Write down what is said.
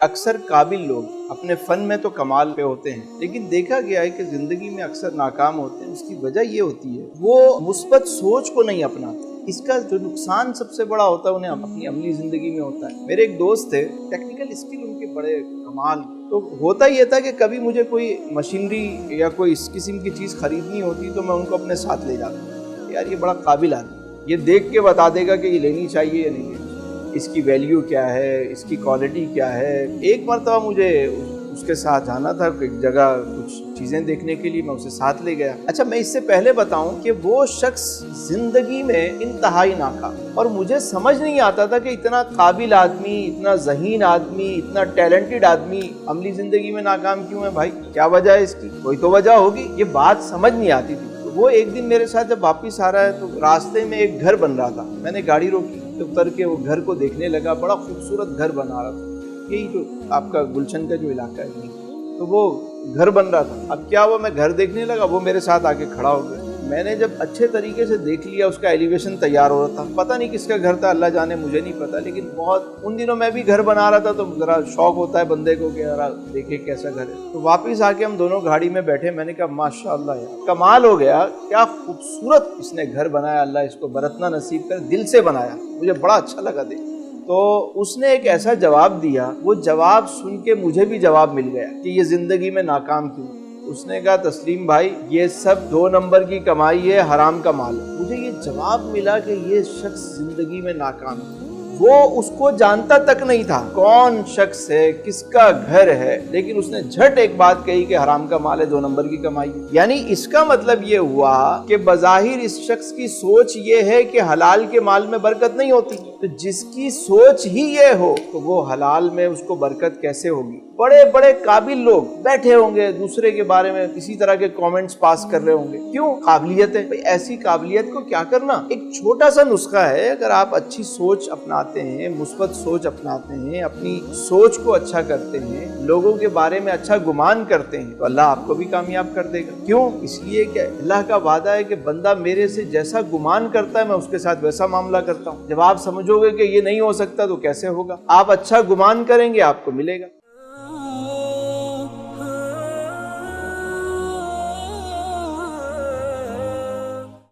اکثر قابل لوگ اپنے فن میں تو کمال پہ ہوتے ہیں، لیکن دیکھا گیا ہے کہ زندگی میں اکثر ناکام ہوتے ہیں۔ اس کی وجہ یہ ہوتی ہے وہ مثبت سوچ کو نہیں اپناتے۔ اس کا جو نقصان سب سے بڑا ہوتا ہے انہیں اپنی عملی زندگی میں ہوتا ہے۔ میرے ایک دوست تھے، ٹیکنیکل اسکل ان کے بڑے کمال، تو ہوتا یہ تھا کہ کبھی مجھے کوئی مشینری یا کوئی اس قسم کی چیز خریدنی ہوتی تو میں ان کو اپنے ساتھ لے جاتا، یار یہ بڑا قابل آدمی، یہ دیکھ کے بتا دے گا کہ یہ لینی چاہیے یا نہیں لینی چاہیے، اس کی ویلیو کیا ہے، اس کی کوالٹی کیا ہے۔ ایک مرتبہ مجھے اس کے ساتھ جانا تھا ایک جگہ کچھ چیزیں دیکھنے کے لیے، میں اسے ساتھ لے گیا۔ اچھا، میں اس سے پہلے بتاؤں کہ وہ شخص زندگی میں انتہائی ناکام، اور مجھے سمجھ نہیں آتا تھا کہ اتنا قابل آدمی، اتنا ذہین آدمی، اتنا ٹیلنٹڈ آدمی عملی زندگی میں ناکام کیوں ہے؟ بھائی کیا وجہ ہے اس کی؟ کوئی تو وجہ ہوگی، یہ بات سمجھ نہیں آتی تھی۔ وہ ایک دن میرے ساتھ جب واپس آ رہا ہے تو راستے میں ایک گھر بن رہا تھا، میں نے گاڑی روکی تو اتر کے وہ گھر کو دیکھنے لگا۔ بڑا خوبصورت گھر بنا رہا تھا، یہی جو آپ کا گلشن کا جو علاقہ ہے، تو وہ گھر بن رہا تھا۔ اب کیا ہوا، میں گھر دیکھنے لگا، وہ میرے ساتھ آ کے کھڑا ہو گیا۔ میں نے جب اچھے طریقے سے دیکھ لیا، اس کا ایلیویشن تیار ہو رہا تھا، پتہ نہیں کس کا گھر تھا، اللہ جانے، مجھے نہیں پتا، لیکن بہت ان دنوں میں بھی گھر بنا رہا تھا تو ذرا شوق ہوتا ہے بندے کو کہ ذرا دیکھے کیسا گھر ہے۔ تو واپس آ کے ہم دونوں گاڑی میں بیٹھے، میں نے کہا ماشاءاللہ یار کمال ہو گیا، کیا خوبصورت اس نے گھر بنایا، اللہ اس کو برتنا نصیب کر، دل سے بنایا، مجھے بڑا اچھا لگا دیکھ۔ تو اس نے ایک ایسا جواب دیا، وہ جواب سن کے مجھے بھی جواب مل گیا کہ یہ زندگی میں ناکام کیوں۔ اس نے کہا تسلیم بھائی یہ سب 2 نمبر کی کمائی ہے، حرام کا مال ہے۔ مجھے یہ جواب ملا کہ یہ شخص زندگی میں ناکام ہے۔ وہ اس کو جانتا تک نہیں تھا کون شخص ہے، کس کا گھر ہے، لیکن اس نے جھٹ ایک بات کہی کہ حرام کا مال ہے، 2 نمبر کی کمائی ہے۔ یعنی اس کا مطلب یہ ہوا کہ بظاہر اس شخص کی سوچ یہ ہے کہ حلال کے مال میں برکت نہیں ہوتی، تو جس کی سوچ ہی یہ ہو تو وہ حلال میں اس کو برکت کیسے ہوگی؟ بڑے بڑے قابل لوگ بیٹھے ہوں گے، دوسرے کے بارے میں کسی طرح کے کامنٹس پاس کر رہے ہوں گے، کیوں؟ قابلیت ہے۔ ایسی قابلیت کو کیا کرنا؟ ایک چھوٹا سا نسخہ ہے، اگر آپ اچھی سوچ اپناتے ہیں، مثبت سوچ اپناتے ہیں، اپنی سوچ کو اچھا کرتے ہیں، لوگوں کے بارے میں اچھا گمان کرتے ہیں، تو اللہ آپ کو بھی کامیاب کر دے گا۔ کیوں؟ اس لیے کہ اللہ کا وعدہ ہے کہ بندہ میرے سے جیسا گمان کرتا ہے میں اس کے ساتھ ویسا معاملہ کرتا ہوں۔ جب آپ سمجھو گے کہ یہ نہیں ہو سکتا تو کیسے ہوگا؟ آپ اچھا گمان کریں گے، آپ کو ملے گا۔